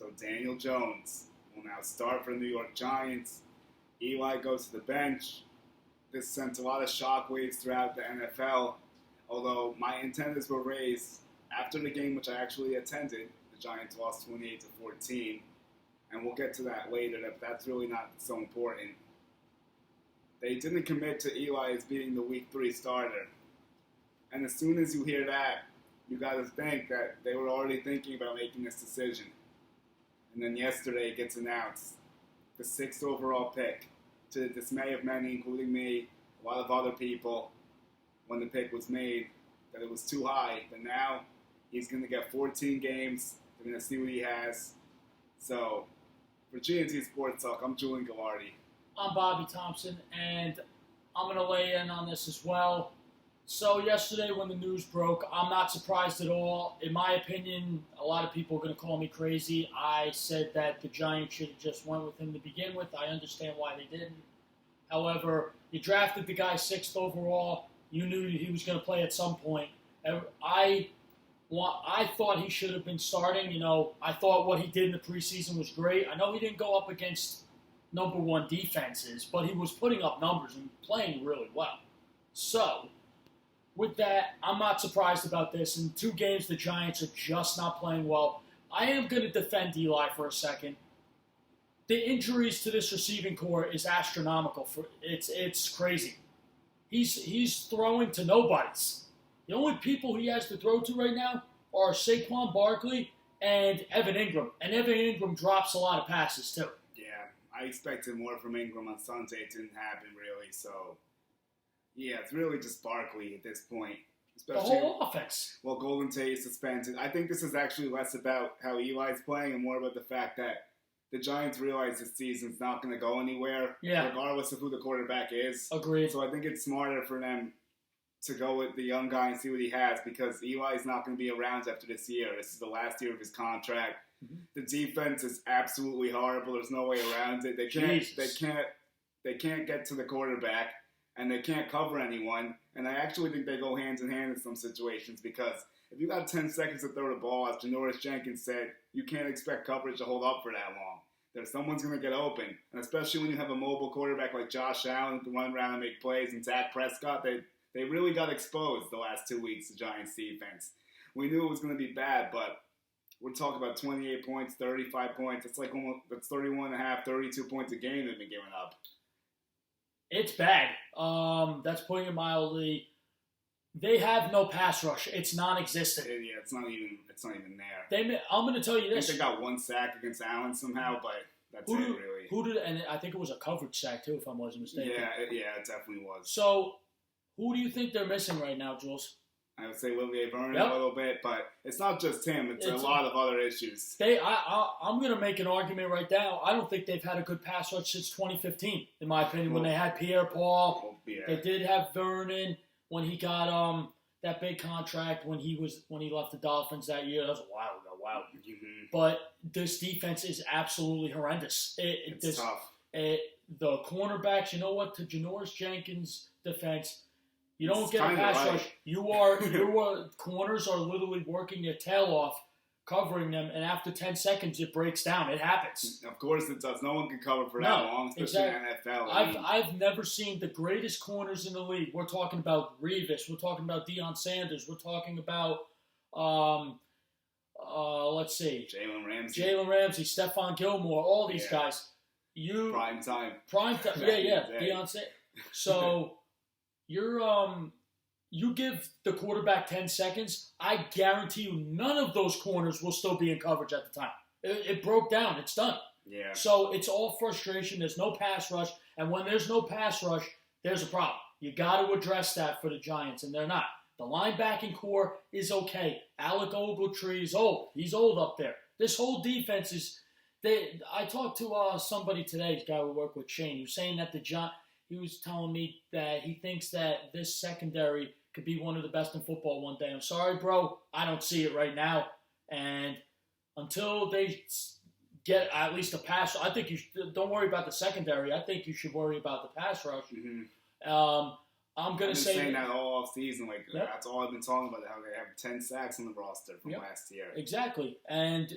So Daniel Jones will now start for the New York Giants. Eli goes to the bench. This sent a lot of shockwaves throughout the NFL. Although my antennas were raised after the game, which I actually attended. The Giants lost 28-14. And we'll get to that later. That's really not so important. They didn't commit to Eli as being the Week 3 starter. And as soon as you hear that, you got to think that they were already thinking about making this decision. And then yesterday it gets announced. The 6th overall pick, to the dismay of many, including me, a lot of other people, when the pick was made, that it was too high. But now he's going to get 14 games. They're going to see what he has. So, for GNT Sports Talk, I'm Julian Gallardi. I'm Bobby Thompson, and I'm going to weigh in on this as well. So yesterday when the news broke, I'm not surprised at all. In my opinion, a lot of people are going to call me crazy. I said that the Giants should have just went with him to begin with. I understand why they didn't. However, you drafted the guy 6th overall. You knew he was going to play at some point. I thought he should have been starting. I thought what he did in the preseason was great. I know he didn't go up against number 1 defenses, but he was putting up numbers and playing really well. So, with that, I'm not surprised about this. In 2 games, the Giants are just not playing well. I am going to defend Eli for a second. The injuries to this receiving core is astronomical. It's crazy. He's throwing to nobodies. The only people he has to throw to right now are Saquon Barkley and Evan Ingram. And Evan Ingram drops a lot of passes, too. Yeah, I expected more from Ingram on Sunday. It didn't happen, really. So, yeah, it's really just Barkley at this point. Especially, the whole offense. Well, Golden Tate is suspended. I think this is actually less about how Eli's playing and more about the fact that the Giants realize this season's not going to go anywhere, regardless of who the quarterback is. Agreed. So I think it's smarter for them to go with the young guy and see what he has, because Eli's not going to be around after this year. This is the last year of his contract. Mm-hmm. The defense is absolutely horrible. There's no way around it. They can't get to the quarterback, and they can't cover anyone. And I actually think they go hand in hand in some situations, because if you got 10 seconds to throw the ball, as Janoris Jenkins said, you can't expect coverage to hold up for that long. Someone's going to get open. And especially when you have a mobile quarterback like Josh Allen who can run around and make plays, and Dak Prescott, they really got exposed the last 2 weeks, the Giants defense. We knew it was going to be bad, but we're talking about 28 points, 35 points. It's like that's 31 and a half, 32 points a game they've been giving up. It's bad. That's putting it mildly. They have no pass rush. It's non-existent. Yeah, it's not even there. I'm going to tell you this. I think they got 1 sack against Allen somehow, but that's it, really. And I think it was a coverage sack, too, if I wasn't mistaken. Yeah, it definitely was. So, who do you think they're missing right now, Jules? I would say Olivier Vernon a little bit, but it's not just him. It's a lot of other issues. I'm going to make an argument right now. I don't think they've had a good pass rush since 2015, in my opinion, when they had Pierre-Paul. They did have Vernon when he got that big contract when he left the Dolphins that year. That was a while ago. Wow. Mm-hmm. But this defense is absolutely horrendous. It's tough. The cornerbacks, you know what? To Janoris Jenkins' defense, you don't get a pass rush. Your corners are literally working their tail off, covering them, and after 10 seconds, it breaks down. It happens. Of course it does. No one can cover for that long, especially in the NFL. I've never seen the greatest corners in the league. We're talking about Revis. We're talking about Deion Sanders. We're talking about, let's see. Jalen Ramsey, Stephon Gilmore, all these guys. Prime time. Yeah. Deion Sanders. So you give the quarterback 10 seconds, I guarantee you none of those corners will still be in coverage at the time. It broke down. It's done. Yeah. So it's all frustration. There's no pass rush. And when there's no pass rush, there's a problem. You got to address that for the Giants, and they're not. The linebacking core is okay. Alec Ogletree is old. He's old up there. This whole defense is I talked to somebody today, this guy who worked with Shane. He was saying that he was telling me that he thinks that this secondary could be one of the best in football one day. I'm sorry, bro. I don't see it right now. And until they get at least a pass, I think don't worry about the secondary. I think you should worry about the pass rush. Mm-hmm. I'm going to say saying that all off season. That's all I've been talking about, how they have 10 sacks on the roster from last year. Exactly. And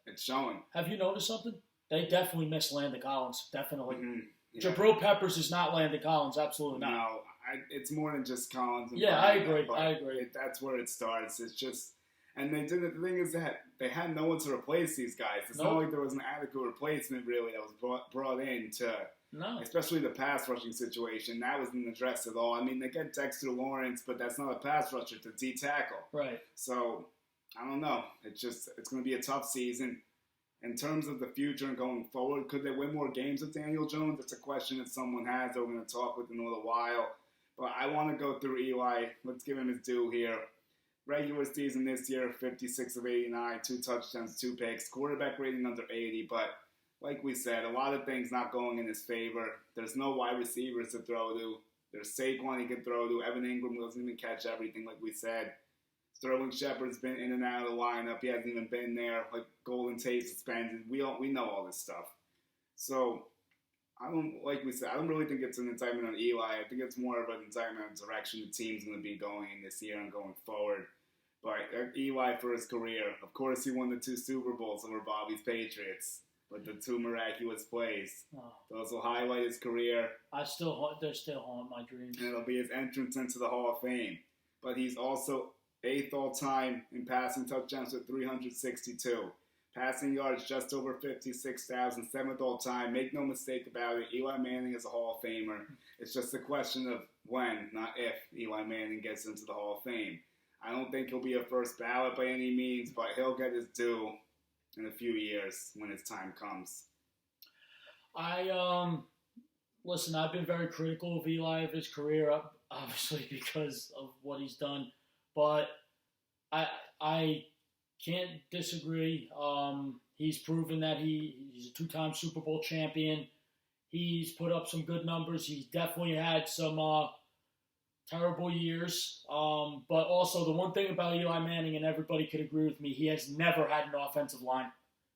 It's showing. Have you noticed something? They definitely miss Landon Collins. Definitely. Mm-hmm. Yeah. Jabril Peppers is not Landon Collins. Absolutely not. No, it's more than just Collins. Yeah, I agree. That's where it starts. It's just, and they did. The thing is that they had no one to replace these guys. It's not like there was an adequate replacement really that was brought in to. No. Especially the pass rushing situation. That wasn't addressed at all. I mean, they get Dexter Lawrence, but that's not a pass rusher to D-tackle. Right. So, I don't know. It's going to be a tough season. In terms of the future and going forward, could they win more games with Daniel Jones? That's a question that someone has that we're going to talk with in a little while. But I want to go through Eli. Let's give him his due here. Regular season this year, 56 of 89, 2 touchdowns, 2 picks. Quarterback rating under 80, but like we said, a lot of things not going in his favor. There's no wide receivers to throw to. There's Saquon he can throw to. Evan Ingram doesn't even catch everything, like we said. Sterling Shepard's been in and out of the lineup. He hasn't even been there. Like Golden Tate suspended. We know all this stuff. So like we said, I don't really think it's an indictment on Eli. I think it's more of an indictment on the direction the team's going to be going in this year and going forward. But Eli, for his career, of course, he won the 2 Super Bowls over Bobby's Patriots. But the 2 miraculous plays. Those will highlight his career. They're still haunt my dreams. And it'll be his entrance into the Hall of Fame. But he's also 8th all-time in passing touchdowns with 362. Passing yards just over 56,000. 7th all-time. Make no mistake about it. Eli Manning is a Hall of Famer. It's just a question of when, not if, Eli Manning gets into the Hall of Fame. I don't think he'll be a first ballot by any means, but he'll get his due in a few years when his time comes. Listen, I've been very critical of Eli, of his career, obviously because of what he's done, but I can't disagree. He's proven that he's a 2-time Super Bowl champion. He's put up some good numbers. He's definitely had some terrible years. But also the one thing about Eli Manning, and everybody could agree with me, he has never had an offensive line.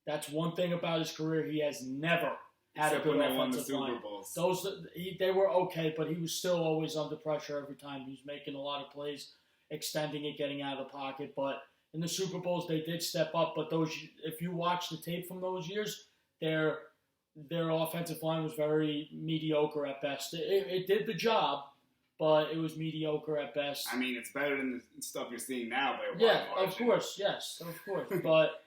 That's one thing about his career. He has never had Except a good when they won offensive the Super line. Bowls. They were okay, but he was still always under pressure every time. He was making a lot of plays, extending it, getting out of the pocket. But in the Super Bowls, they did step up. But if you watch the tape from those years, their offensive line was very mediocre at best. It did the job, but it was mediocre at best. I mean, it's better than the stuff you're seeing now by a yeah, margin. of course, yes, of course. But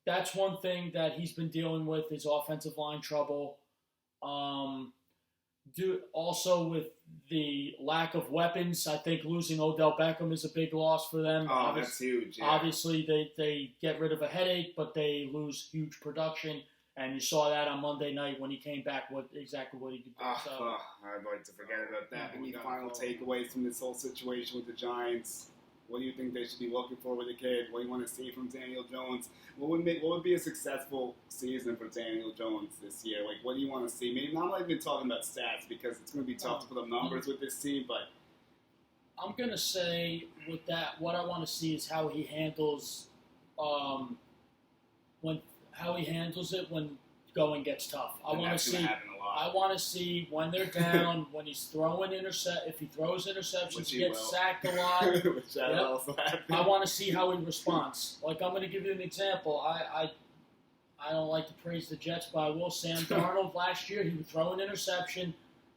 that's one thing that he's been dealing with is offensive line trouble. Also with the lack of weapons, I think losing Odell Beckham is a big loss for them. Oh, that's huge. Yeah. Obviously, they get rid of a headache, but they lose huge production. And you saw that on Monday night when he came back, exactly what he could do. I'd like to forget about that. Any final takeaways from this whole situation with the Giants? What do you think they should be looking for with the kid? What do you want to see from Daniel Jones? What would be a successful season for Daniel Jones this year? Like, what do you want to see? Maybe not even talking about stats because it's going to be tough to put up numbers with this team, but I'm going to say with that, what I want to see is how he handles it when going gets tough. I want to see when they're down, when he's throwing if he throws interceptions, he gets sacked a lot. I want to see how he responds. Like, I'm going to give you an example. I don't like to praise the Jets, but I will. Sam Darnold last year, he would throw an interception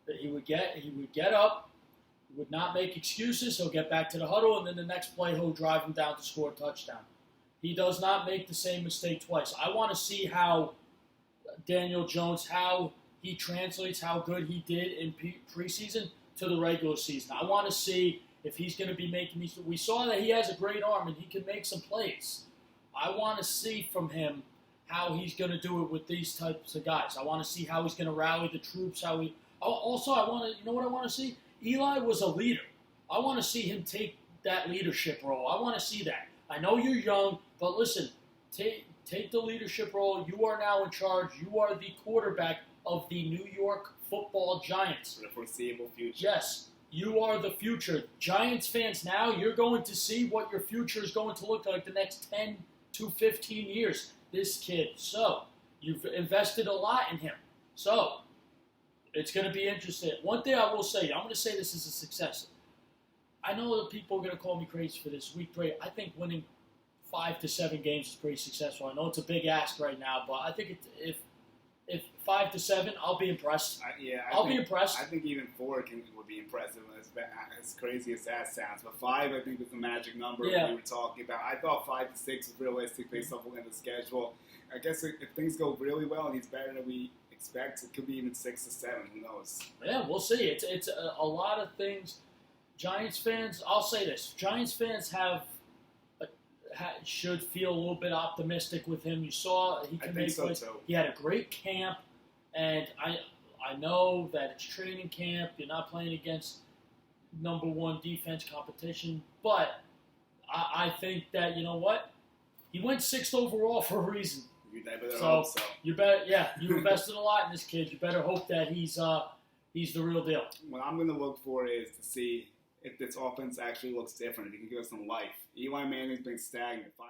that he would get up, he would not make excuses. He'll get back to the huddle, and then the next play he'll drive him down to score a touchdown. He does not make the same mistake twice. I want to see how Daniel Jones, how he translates how good he did in preseason to the regular season. I want to see if he's going to be making these. We saw that he has a great arm and he can make some plays. I want to see from him how he's going to do it with these types of guys. I want to see how he's going to rally the troops. I want to. You know what I want to see? Eli was a leader. I want to see him take that leadership role. I want to see that. I know you're young, but listen, take the leadership role. You are now in charge. You are the quarterback of the New York Football Giants. For the foreseeable future. Yes, you are the future. Giants fans, now you're going to see what your future is going to look like the next 10 to 15 years. This kid. So, you've invested a lot in him. So, it's going to be interesting. One thing I will say, I'm going to say this is a success. I know that people are going to call me crazy for this. Week 3, I think winning 5 to 7 games is pretty successful. I know it's a big ask right now, but I think if 5 to 7, I'll be impressed. I'll be impressed. I think even 4 would be impressive, as crazy as that sounds. But 5, I think, is the magic number we were talking about. I thought 5 to 6 was realistic based off of the schedule. I guess if things go really well and he's better than we expect, it could be even 6 to 7. Who knows? Yeah, we'll see. It's a lot of things. Giants fans, I'll say this: Giants fans should feel a little bit optimistic with him. You saw he can make plays. So too. He had a great camp, and I know that it's training camp. You're not playing against number 1 defense competition, but I think that, you know what, he went 6th overall for a reason. You better hope so. You better, you invested a lot in this kid. You better hope that he's the real deal. What I'm going to look for is to see if this offense actually looks different, if he can give us some life. Eli Manning's been stagnant. 5